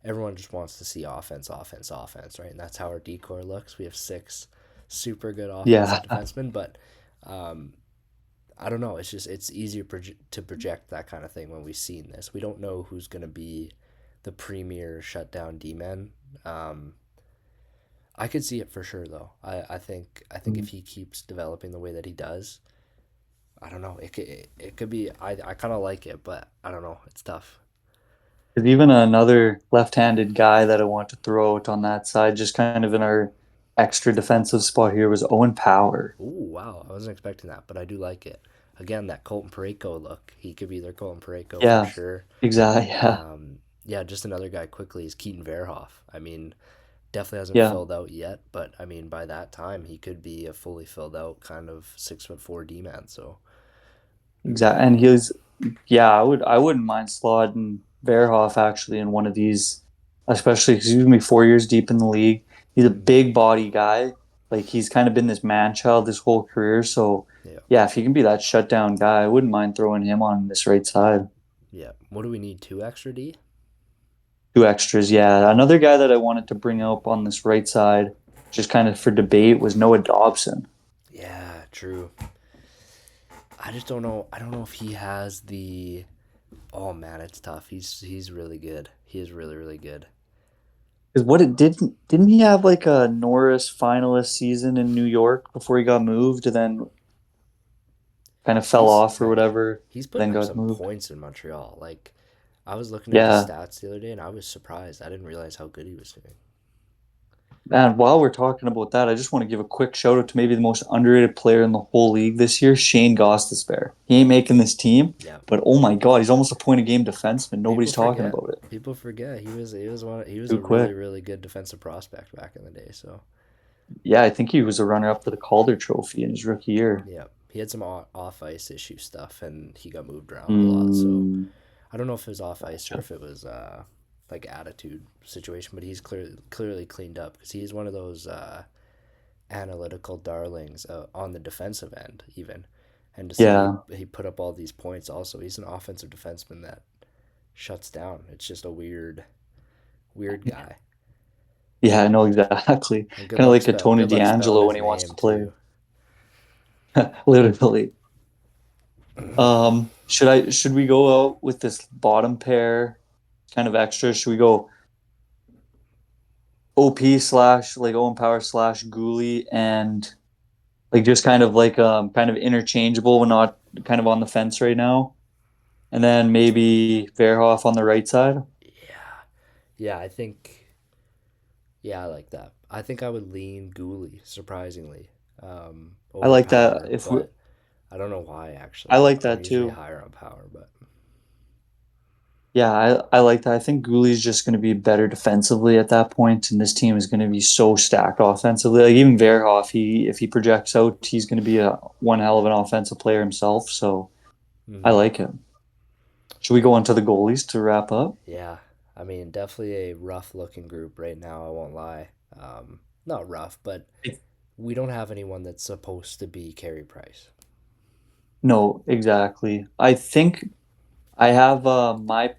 Everyone just wants to see offense, offense, offense, right? And that's how our decor looks. We have six super good Yeah, offensive defensemen, but um, I don't know. It's easier to project that kind of thing when we've seen this. We don't know who's going to be the premier shutdown D men. Um, I could see it for sure though. I think if he keeps developing the way that he does, I don't know. It could be. I kind of like it, but I don't know. It's tough. there's even another left-handed guy that I want to throw out on that side, just kind of in our extra defensive spot here was Owen Power. Ooh, wow! I wasn't expecting that, but I do like it. Again, that Colton Pareko look. He could be their Colton Pareko for Yeah, sure. exactly. Yeah, Yeah, just another guy quickly is Keaton Verhoff. I mean, definitely hasn't yeah, filled out yet, but I mean, by that time, he could be a fully filled out kind of 6'4" D man. So exactly. And he was, yeah, I wouldn't mind slotting Verhoff actually in one of these, especially because he's gonna be 4 years deep in the league. He's a mm, big body guy. Like he's kind of been this man child this whole career. So yeah, yeah, if he can be that shutdown guy, I wouldn't mind throwing him on this right side. yeah. What do we need? Two extra D? Two extras, yeah. Another guy that I wanted to bring up on this right side, just kind of for debate, was Noah Dobson. Yeah, true. I just don't know. I don't know if he has the. Oh man, it's tough. He's really good. He is really really good. Because what it didn't he have like a Norris finalist season in New York before he got moved, and then kind of fell He's off or whatever, he's putting then up got some moved. points in Montreal. Like I was looking at his Yeah. stats the other day and I was surprised. I didn't realize how good he was doing. And while we're talking about that, I just want to give a quick shout out to maybe the most underrated player in the whole league this year, Shane Gostisbehere. He ain't making this team, Yeah. but oh my God, he's almost a point a game defenseman. People Nobody's talking forget. about it. People forget he was Too a really quick. really good defensive prospect back in the day. So Yeah, I think he was a runner up for the Calder Trophy in his rookie year. yeah, he had some off ice issue stuff and he got moved around a lot. So Mm, I don't know if it was off ice or gotcha. if it was like attitude situation, but he's clearly cleaned up because he's one of those analytical darlings on the defensive end even. And to see Yeah. he put up all these points also, he's an offensive defenseman that shuts down. It's just a weird guy. Yeah, I know exactly. And Kind of like a Tony good luck spelling D'Angelo when his he wants to name play. too. Literally. Should we go out with this bottom pair kind of extra? Should we go OP slash like Owen Power slash Gooley and like just kind of interchangeable when not kind of on the fence right now? And then maybe Verhoff on the right side. Yeah, yeah, I think yeah, I like that. I think I would lean Gooley surprisingly I over like that. Power, If we, but I don't know why actually. I like I'm that usually too. higher on Power, but Yeah, I like that. I think Gooley's just going to be better defensively at that point, and this team is going to be so stacked offensively. Like even Verhoff, he if he projects out, he's going to be a one hell of an offensive player himself. So I Hmm. like it. Should we go on to the goalies to wrap up? Yeah, I mean, definitely a rough looking group right now. I won't lie. Not rough, but we don't have anyone that's supposed to be Carey Price. No, exactly. I think I have my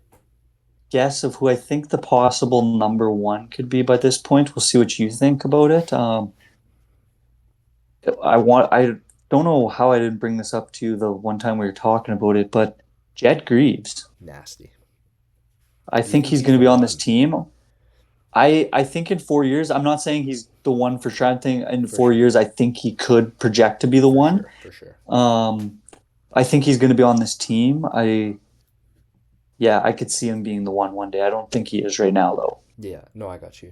guess of who I think the possible number one could be by this point. We'll see what you think about it. I don't know how I didn't bring this up to you the one time we were talking about it, but Jet Greaves. Nasty. I You think think he's he's going to the be on this one? team. I think in 4 years, I'm not saying he's the one for sure. I think in For four sure. years, I think he could project to be the For one. sure. For sure. Um, I think he's going to be on this team. Yeah, I could see him being the one day. I don't think he is right now, though. Yeah. No, I got you.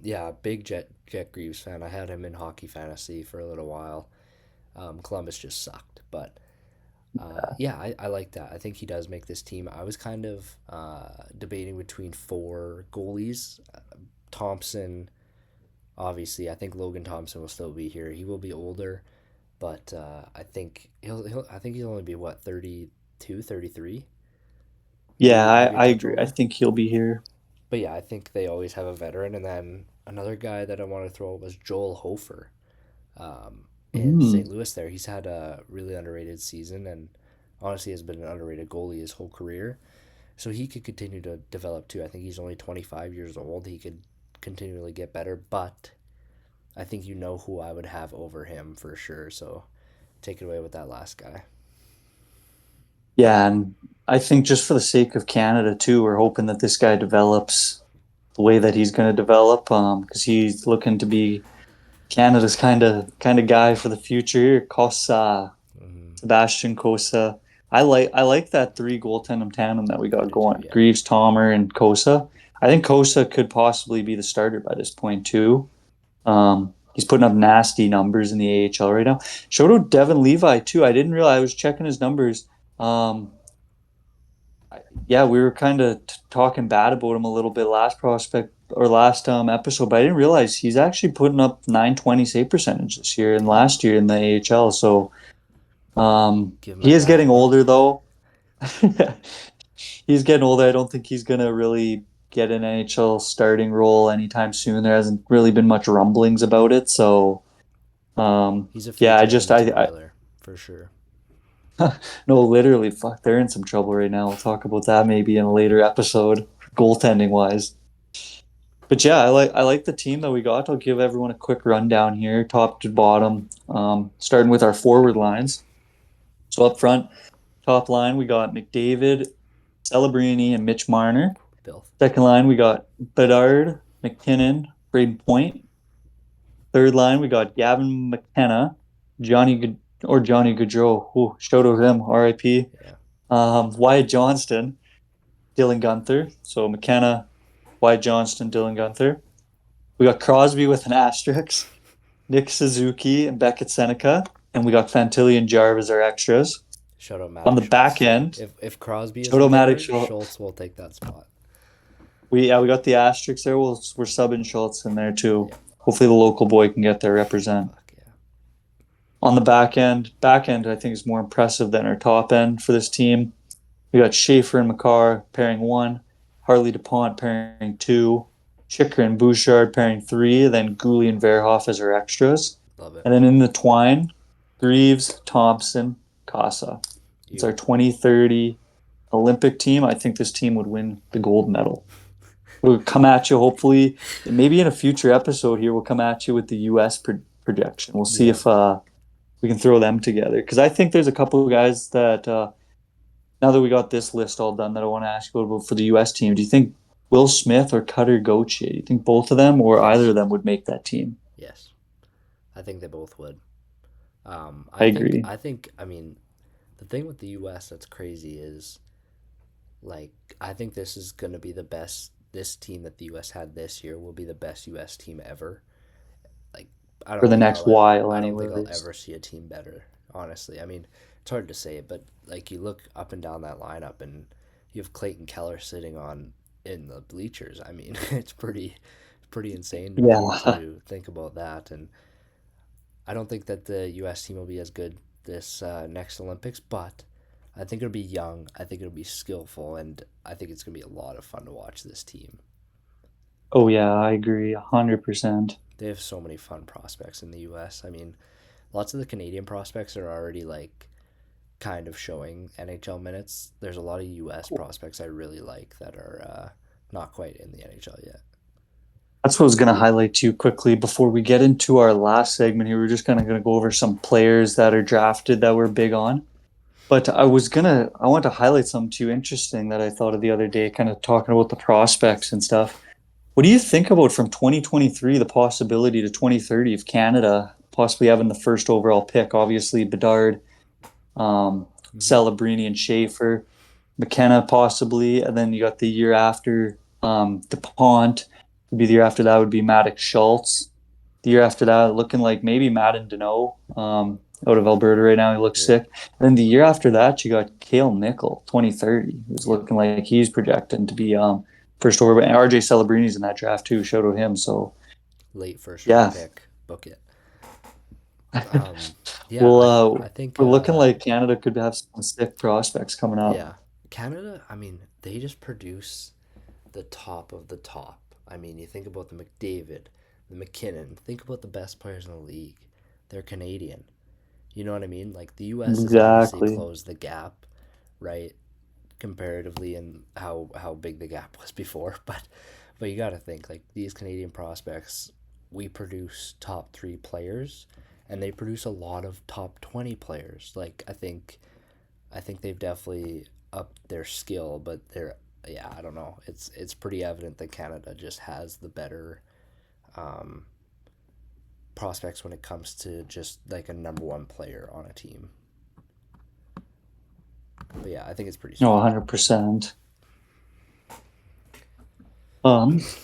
Yeah, big Jet Greaves fan. I had him in hockey fantasy for a little while. Columbus just sucked, but yeah, I like that. I think he does make this team. I was kind of debating between four goalies. Thompson, obviously, I think Logan Thompson will still be here. He will be older, but I think I think he'll only be what 32, 33, Yeah, maybe a I touch agree. I older. think he'll be here. But yeah, I think they always have a veteran. And then another guy that I want to throw was Joel Hofer um, in Mm. St. Louis. There, he's had a really underrated season, and honestly has been an underrated goalie his whole career. So he could continue to develop too. I think he's only 25 years old. He could continually get better, but I think you know who I would have over him for sure. So take it away with that last guy. Yeah, and I think just for the sake of Canada too, we're hoping that this guy develops the way that he's going to develop. Because he's looking to be Canada's kind of guy for the future here. Kossa, Mm-hmm. Sebastian Kosa. I like that three goaltending tandem that we I got do too. going. Yeah. Greaves, Tomer, and Kosa. I think Kosa could possibly be the starter by this point too. He's putting up nasty numbers in the AHL right now. Showed out Devin Levi too. I didn't realize I was checking his numbers. Um, yeah, we were kind of talking bad about him a little bit last prospect or last episode, but I didn't realize he's actually putting up 920 save percentage this year and Damn. last year in the AHL. So Give him a he is getting tap, huh? older though. He's getting older. I don't think he's gonna really get an NHL starting role anytime soon. There hasn't really been much rumblings about it. So He's a yeah, future Edmonton Oiler for sure. no, literally, fuck, they're in some trouble right now. We'll talk about that maybe in a later episode, goaltending wise. But yeah, I like the team that we got. I'll give everyone a quick rundown here, top to bottom. Starting with our forward lines. So up front, top line we got McDavid, Celebrini, and Mitch Marner. Filth. Second line we got Bedard, McKinnon, Braden Point. Third line we got Gavin McKenna, Johnny Gaudreau. Ooh, shout out him, R.I.P. Yeah. Wyatt Johnston, Dylan Gunther. So McKenna, Wyatt Johnston, Dylan Gunther. We got Crosby with an asterisk, Nick Suzuki, and Beckett Seneca. And we got Fantilli and Jarvis our extras. Shout out On the Maddox back Schultz. end, If Crosby isn't Chodomatic there, Schultz. Schultz will take that spot. We got the asterisks there. We're subbing Schultz in there too. Yeah. Hopefully the local boy can get there represent. Fuck yeah. On the back end I think is more impressive than our top end for this team. We got Schaefer and McCarr pairing one, Harley DuPont pairing two, Chicker and Bouchard pairing three, then Gooley and Verhoff as our extras. Love it. And then in the twine, Greaves, Thompson, Casa. It's our You. 2030 Olympic team. I think this team would win the gold medal. We'll come at you hopefully, maybe in a future episode here, we'll come at you with the US projection. We'll see Yeah. if we can throw them together. Because I think there's a couple of guys that now that we got this list all done that I want to ask you about for the US team, do you think Will Smith or Cutter Gauthier, do you think both of them or either Yes. of them would make that team? Yes. I think they both would. I agree. I mean, the thing with the U.S. that's crazy is, like, I think this is going to be the best. This team that the U.S. had this year will be the best U.S. team ever. Like, For the next while, I don't think I'll anyways. ever see a team better. Honestly, I mean, it's hard to say it, but like you look up and down that lineup, and you have Clayton Keller sitting on in the bleachers. I mean, it's pretty insane to me Yeah. to think about that. And I don't think that the U.S. team will be as good this next Olympics, but I think it'll be young. I think it'll be skillful, and I think it's gonna be a lot of fun to watch this team. Oh yeah, I agree 100%. They have so many fun prospects in the U.S. I mean, lots of the Canadian prospects are already like kind of showing NHL minutes. There's a lot of U.S. prospects I really like that are not quite in the NHL yet. That's what I was going to highlight to you quickly before we get into our last segment here. We're just kind of going to go over some players that are drafted that we're big on. But I want to highlight something too interesting that I thought of the other day, kind of talking about the prospects and stuff. What do you think about from 2023, the possibility to 2030 of Canada possibly having the first overall pick? Obviously, Bedard, Mm-hmm. Celebrini, and Schaefer, McKenna possibly, and then you got the year after DuPont. Would be the year after that would be Maddox Schultz. The year after that, looking like maybe Madden Deneau out of Alberta right now. He looks Yeah. sick. And then the year after that, you got Cale Nickel, 2030. Who's Yep. looking like he's projecting to be first over. And RJ Celebrini's in that draft too. Shout out him. So Late first round yeah, pick. Book it. Um, yeah, well, I think we're looking like Canada could have some sick prospects coming up. yeah, Canada. I mean, they just produce the top of the top. I mean, you think about the McDavid, the McKinnon. Think about the best players in the league. They're Canadian. You know what I mean? Like the U.S. has obviously Exactly. closed the gap, right? Comparatively, and how big the gap was before, but you got to think like these Canadian prospects. We produce top three players, and they produce a lot of top 20 players. Like I think they've definitely upped their skill, but they're yeah, I don't know. It's pretty evident that Canada just has the better um, prospects when it comes to just like a number one player on a team. But yeah, I think it's pretty No, sweet. 100%.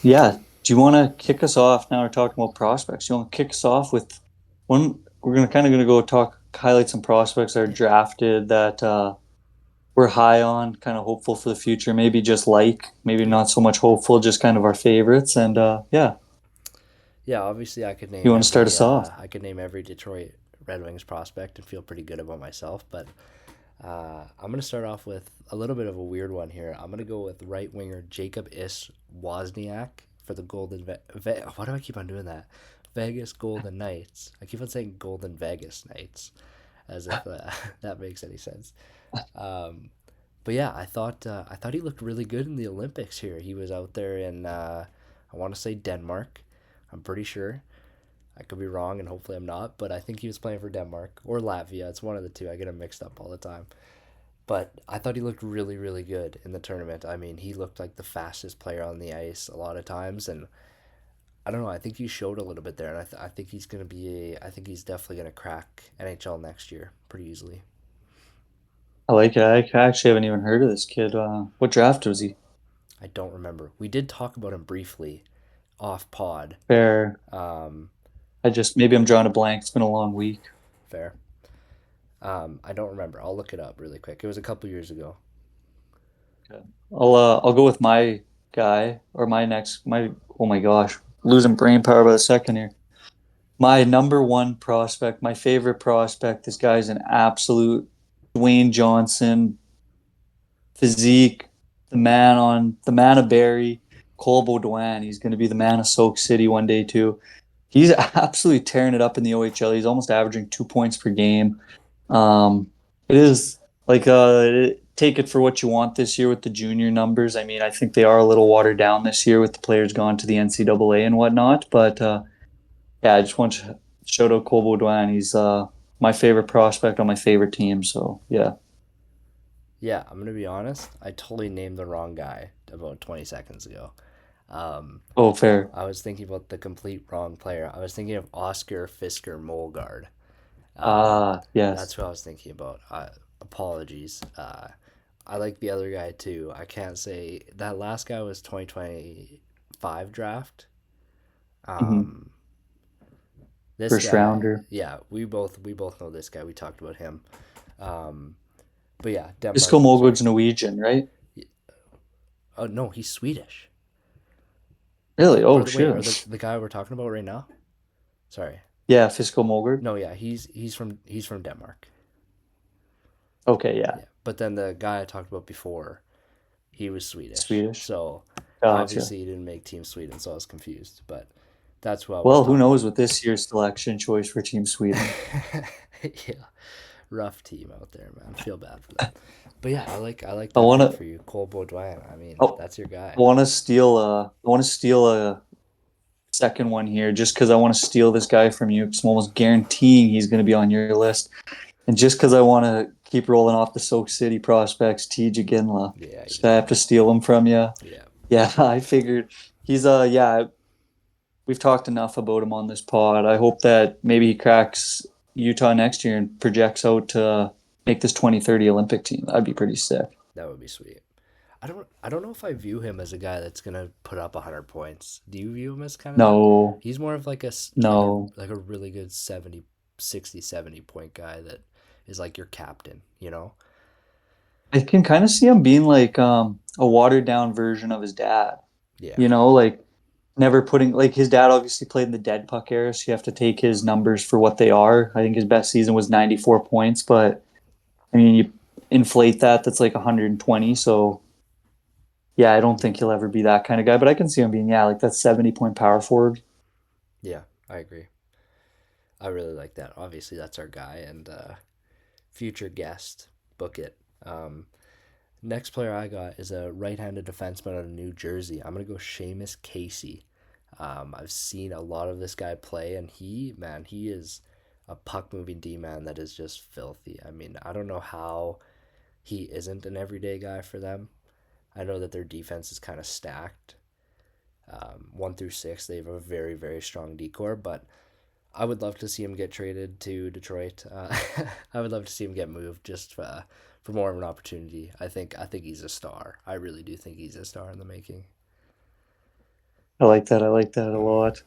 Yeah. Do you want to kick us off? Now we're talking about prospects. You want to kick us off with one? We're gonna go talk, highlight some prospects that are drafted that we're high on, kind of hopeful for the future. Maybe just maybe Yeah, not so much hopeful, just kind of our favorites. And yeah, yeah. Obviously, you want to start us off? I could name every Detroit Red Wings prospect and feel pretty good about myself. But I'm gonna start off with a little bit of a weird one here. I'm gonna go with right winger Jacob Wozniak for the Why do I keep on doing that? Vegas Golden Knights. I keep on saying Golden Vegas Knights, as if that makes any sense. Um, but yeah, I thought he looked really good in the Olympics here. He was out there in I want to say Denmark. I'm pretty sure. I could be wrong, and hopefully I'm not. But I think he was playing for Denmark or Latvia. It's one of the two. I get him mixed up all the time. But I thought he looked really, really good in the tournament. I mean, he looked like the fastest player on the ice a lot of times, and I don't know. I think he showed a little bit there, and I think he's gonna be I think he's definitely gonna crack NHL next year pretty easily. I like it. I actually haven't even heard of this kid. What draft was he? I don't remember. We did talk about him briefly off pod. Fair. Um, I just maybe I'm drawing a blank. It's been a long week. Fair. I don't remember. I'll look it up really quick. It was a couple years ago. Okay. I'll go with my guy or my next my oh my gosh, losing brain power by the second here. My number one prospect, my favorite prospect. This guy's an absolute Dwayne Johnson physique, the man of Barry, Cole Baudouin. He's going to be the man of Sauk City one day too. He's absolutely tearing it up in the OHL. He's almost averaging 2 points per game. It is like take it for what you want this year with the junior numbers. I mean, I think they are a little watered down this year with the players gone to the NCAA and whatnot. But yeah, I just want to shout out Cole Baudouin. He's my favorite prospect on my favorite team. So yeah. Yeah, I'm gonna be honest. I totally named the wrong guy about 20 seconds ago. Um, Oh, fair. I was thinking about the complete wrong player. I was thinking of Oscar Fisker Molgard. Yes. That's who I was thinking about. Apologies. I like the other guy too. I can't say that last guy was 2025 draft. Hmm. Um, this First guy, rounder. yeah, we both know this guy. We talked about him. Um, but yeah, Isco Denmark. Sorry. Mogard's Norwegian, right? Oh no, he's Swedish. Really? Or Oh, the shit. guy we're talking about right now. Sorry. Yeah, Fisco Mogard. No, yeah, he's from Denmark. Okay, yeah. Yeah, But then the guy I talked about before, he was Swedish. Swedish. So Gotcha. obviously he didn't make Team Sweden, so I was confused. But that's who I was Well, who talking knows about. with this year's selection choice for Team Sweden? Yeah, rough team out there, man. Feel bad for them. But yeah, I like I that want pick to. for you, Cole Baudouin. I mean, Oh, that's your guy. I want to steal. I want to steal a second one here, just because I want to steal this guy from you. 'Cause I'm almost guaranteeing he's going to be on your list, and just because I want to keep rolling off the Soak City prospects, TJ Ginla. Yeah, you So I do. have to steal him from you. Yeah, Yeah, I figured he's yeah. We've talked enough about him on this pod. I hope that maybe he cracks Utah next year and projects out to make this 2030 Olympic team. That'd be pretty sick. that would be sweet. I don't know if I view him as a guy that's gonna put up 100 points. Do you view him as kind of that? No, He's more of like like a no. like a really good 70, 60, 70 point guy that is like your captain, you know? I can kind of see him being like a watered down version of his dad. Yeah. Like never putting like his dad obviously played in the dead puck era, so you have to take his numbers for what they are. I think his best season was 94 points, but I mean you inflate that, that's like 120. So yeah, I don't think he'll ever be that kind of guy, but I can see him being, yeah, like that 70-point power forward. Yeah, I agree. I really like that. Obviously, that's our guy and future guest. Book it. Next player I got is a right-handed defenseman out of New Jersey. I'm gonna go Seamus Casey. I've seen a lot of this guy play, and he is a puck-moving D-man that is just filthy. I mean, I don't know how he isn't an everyday guy for them. I know that their defense is kind of stacked. 1 through 6, they have a very, very strong decor, but I would love to see him get traded to Detroit. I would love to see him get moved just for more of an opportunity. I think he's a star. I really do think he's a star in the making. I like that. I like that a lot.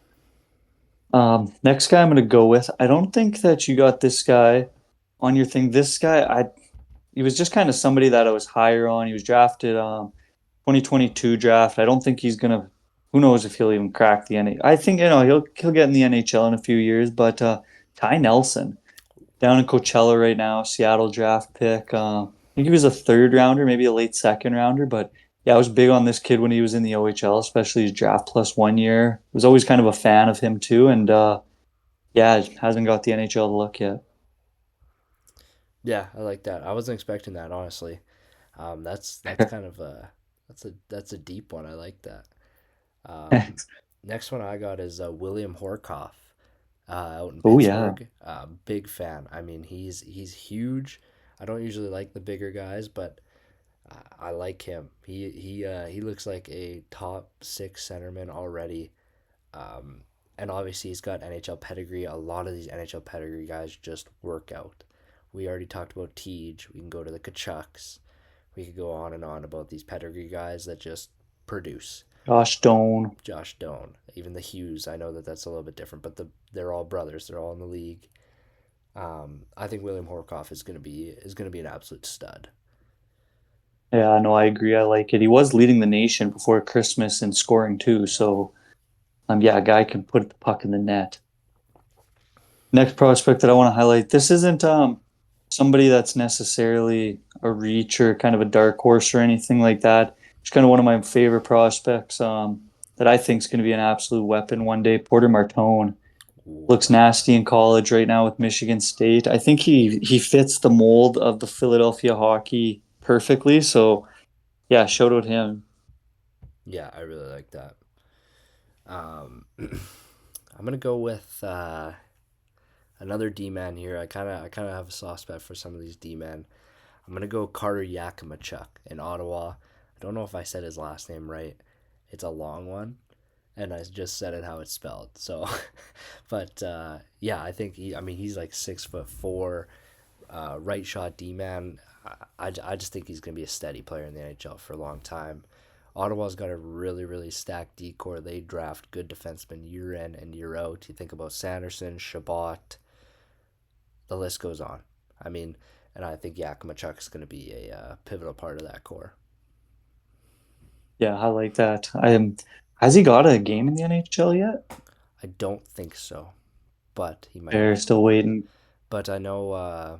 Next guy I'm gonna go with. I don't think that you got this guy on your thing. This guy, he was just kind of somebody that I was higher on. He was drafted 2022 draft. I don't think he's gonna. Who knows if he'll even crack the NHL? I think he'll get in the NHL in a few years. But Ty Nelson down in Coachella right now, Seattle draft pick. I think he was a third rounder, maybe a late second rounder. But yeah, I was big on this kid when he was in the OHL, especially his draft plus 1 year. I was always kind of a fan of him too, and yeah, hasn't got the NHL look yet. Yeah, I like that. I wasn't expecting that honestly. That's kind of a deep one. I like that. Um, Next one I got is William Horkoff out in Oh yeah, Pittsburgh. Big fan. I mean, he's huge. I don't usually like the bigger guys, but I like him. He looks like a top 6 centerman already. Um, and obviously he's got NHL pedigree. A lot of these NHL pedigree guys just work out. We already talked about Tej. We can go to the Kachucks. We could go on and on about these pedigree guys that just produce. Josh Doan. Josh Doan, even the Hughes. I know that that's a little bit different, but they're all brothers. They're all in the league. I think William Horkoff is gonna be an absolute stud. Yeah, no, I agree. I like it. He was leading the nation before Christmas in scoring too. So, yeah, a guy can put the puck in the net. Next prospect that I want to highlight. This isn't somebody that's necessarily a reach or kind of a dark horse or anything like that. It's kind of one of my favorite prospects that I think is going to be an absolute weapon one day. Porter Martone Ooh, I looks like that. nasty in college right now with Michigan State. I think he fits the mold of the Philadelphia hockey perfectly. So yeah, shout out him. Yeah, I really like that. I'm gonna go with another D man here. I kind of have a soft spot for some of these D men. I'm gonna go Carter Yakimachuk in Ottawa. I don't know if I said his last name right. It's a long one, and I just said it how it's spelled. So, but yeah, I think he. I mean, he's like 6'4", right shot D man. I just think he's gonna be a steady player in the NHL for a long time. Ottawa's got a really, really stacked decor. They draft good defensemen year in and year out. You think about Sanderson, Shabbat, the list goes on. I mean, and I think Yakimachuk is going to be a pivotal part of that core. Yeah, I like that. I am. Has he got a game in the NHL yet? I don't think so, but he might. They're still waiting. But I know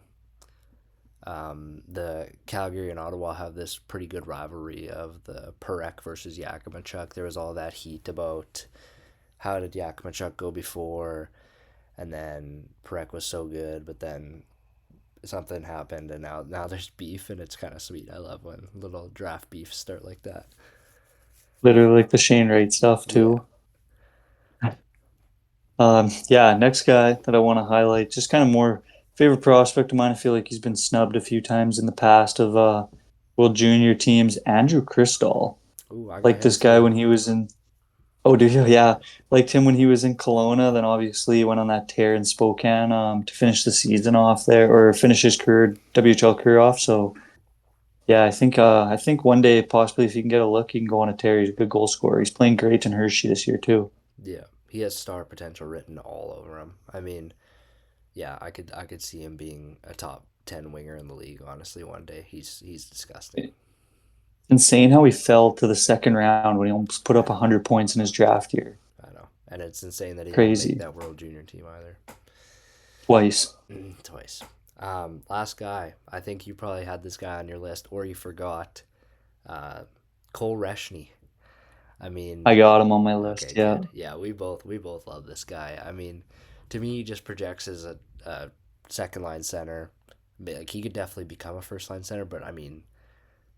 The Calgary and Ottawa have this pretty good rivalry of the Parekh versus Yakimachuk. There was all that heat about how did Yakimachuk go before, and then Parekh was so good, but then something happened, and now there's beef, and it's kind of sweet. I love when little draft beefs start like that. Literally like the Shane Wright stuff Yeah. too. Yeah, next guy that I want to highlight, just kind of more favorite prospect of mine. I feel like he's been snubbed a few times in the past of World Junior teams. Andrew Cristall. Ooh, I Like hadn't this seen guy him. when he was in. Oh, do you? Yeah, liked him when he was in Kelowna. Then obviously he went on that tear in Spokane to finish the season off there or finish his career WHL career off. So yeah, I think one day possibly if he can get a look, he can go on a tear. He's a good goal scorer. He's playing great in Hershey this year too. Yeah, he has star potential written all over him. I mean, yeah, I could see him being a top 10 winger in the league. Honestly, one day he's disgusting. Insane how he fell to the second round when he almost put I up know, 100 points in his draft year. I know, and it's insane that he didn't make Crazy. that World Junior team either. Twice. Twice. Last guy. I think you probably had this guy on your list, or you forgot. Uh, Cole Reshny. I mean, I got him on my okay, list. Yeah. good. Yeah, we both love this guy. I mean, to me, he just projects as a second line center. Like he could definitely become a first line center, but I mean,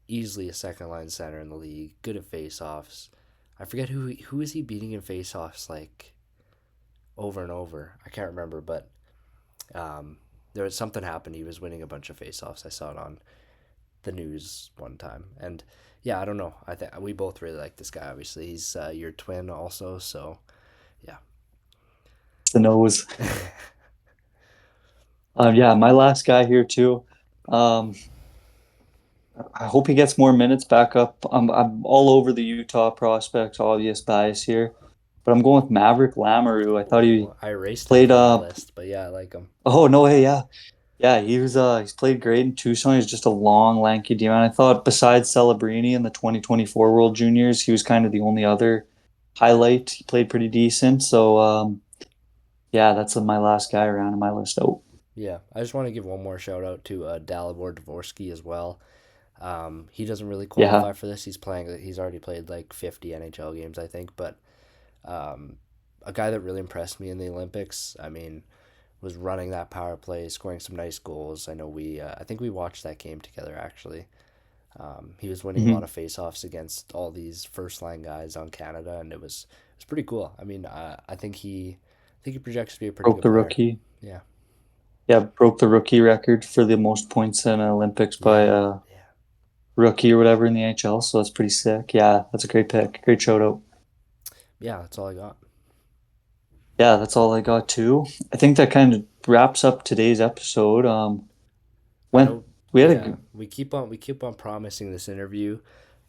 easily a second line center in the league. Good at faceoffs. I forget who is he beating in faceoffs like over and over. I can't remember, but um, there was something happened. He was winning a bunch of faceoffs. I saw it on the news one time, and yeah, I don't know. I think we both really like this guy. Obviously, he's your twin also, so yeah. The nose. Yeah, my last guy here too. Um, I hope he gets more minutes back up. I'm all over the Utah prospects, obvious bias here, but I'm going with Maverick Lamoureux. I thought he Ooh, I erased him played from my list, but yeah, I like him. oh no way, yeah. Yeah, he's played great in Tucson. He's just a long, lanky D man. I thought besides Celebrini in the 2024 World Juniors, he was kind of the only other highlight. He played pretty decent. So yeah, that's my last guy around in my list. Oh, Yeah, I just want to give one more shout out to Dalibor Dvorsky as well. He doesn't really yeah. qualify for this. He's playing. He's already played like 50 NHL games, I think. But um, a guy that really impressed me in the Olympics. I mean, was running that power play, scoring some nice goals. I know we. I think we watched that game together actually. He was winning a lot Mhm. of faceoffs against all these first line guys on Canada, and it was pretty cool. I mean, I think he projects to be a pretty Broke good the player. rookie. Yeah, Yeah, broke the rookie record for the most points in Olympics by yeah, a yeah. rookie or whatever in the NHL. So that's pretty sick. Yeah, that's a great pick. Great shout out. Yeah, that's all I got. Yeah, that's all I got too. I think that kind of wraps up today's episode. I Went know. we had Yeah, a we keep on promising this interview,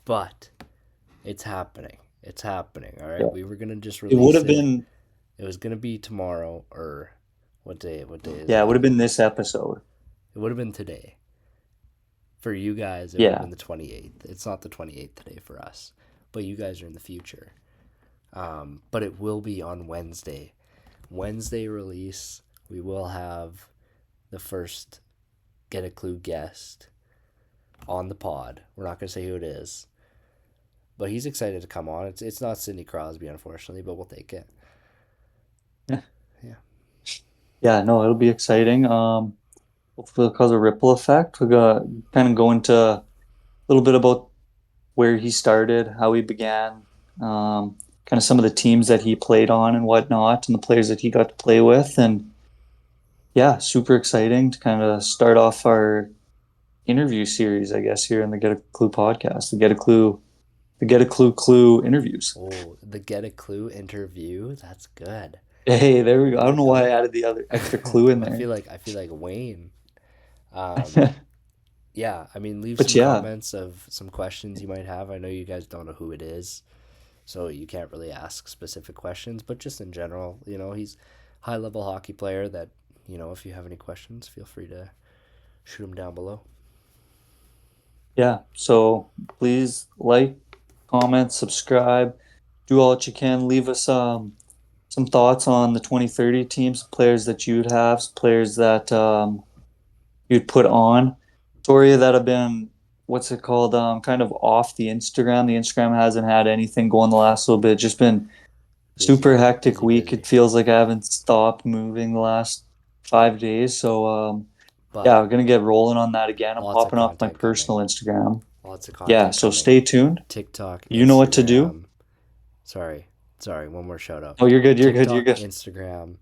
but it's happening. It's happening. All right. yeah, We were gonna just it would release have it. been It was gonna be tomorrow or what day? What day is yeah, it it? would have been this episode. It would have been today. For you guys, it would have Yeah. been the 28th. It's not the 28th today for us, but you guys are in the future. But it will be on Wednesday. Wednesday release. We will have the first Get a Clue guest on the pod. We're not gonna say who it is, but he's excited to come on. It's not Sidney Crosby, unfortunately, but we'll take it. Yeah. Yeah. Yeah, no, it'll be exciting. Hopefully it'll cause a ripple effect. We're gonna kind of go into a little bit about where he started, how he began, kind of some of the teams that he played on and whatnot, and the players that he got to play with. And yeah, super exciting to kind of start off our interview series, I guess, here in the Get a Clue podcast, the Get a Clue interviews. Oh, the Get a Clue interview. That's good. Hey, there we go. I I don't know like why them. I added the other extra clue in I there. feel like Wayne. Um, yeah, I mean, leave But some yeah, comments of some questions you might have. I know you guys don't know who it is, so you can't really ask specific questions, but just in general, he's a high level hockey player that, if you have any questions, feel free to shoot them down below. yeah. So please like, comment, subscribe, do all that you can. Leave us some thoughts on the 2030 teams, players that you'd have, players that you'd put on. Sorry that have been, what's it called? Kind of off the Instagram. The Instagram hasn't had anything going the last little bit. Just been Busy, super hectic busy, week. It busy. feels like I haven't stopped moving the last 5 days. So yeah, But we're gonna get rolling on that again. I'm lots of popping off my content coming. personal Instagram. Lots of Yeah, content so coming. stay tuned. TikTok, You know what to do. Instagram. Sorry, sorry. One more shout out. Oh, you're good. You're good. You're TikTok, good. Instagram.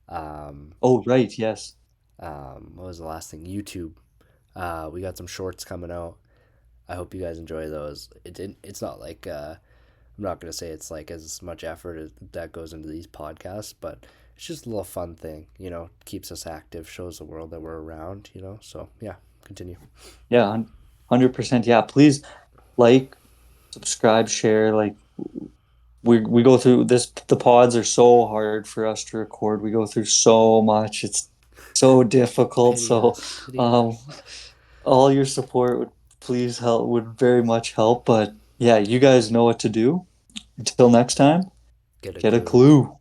Um, Oh, right. Yes. what was the last thing? YouTube. We got some shorts coming out. I hope you guys enjoy those. It's not like I'm not gonna say it's like as much effort as that goes into these podcasts, but it's just a little fun thing. Keeps us active, shows the world that we're around. So yeah, continue. Yeah, 100%. Yeah, please like, subscribe, share. Like we go through this. The pods are so hard for us to record. We go through so much. It's so difficult. Pity So us, pity um, us. all your support would please help. Would very much help. But yeah, you guys know what to do. Until next time, Get a get a clue. clue.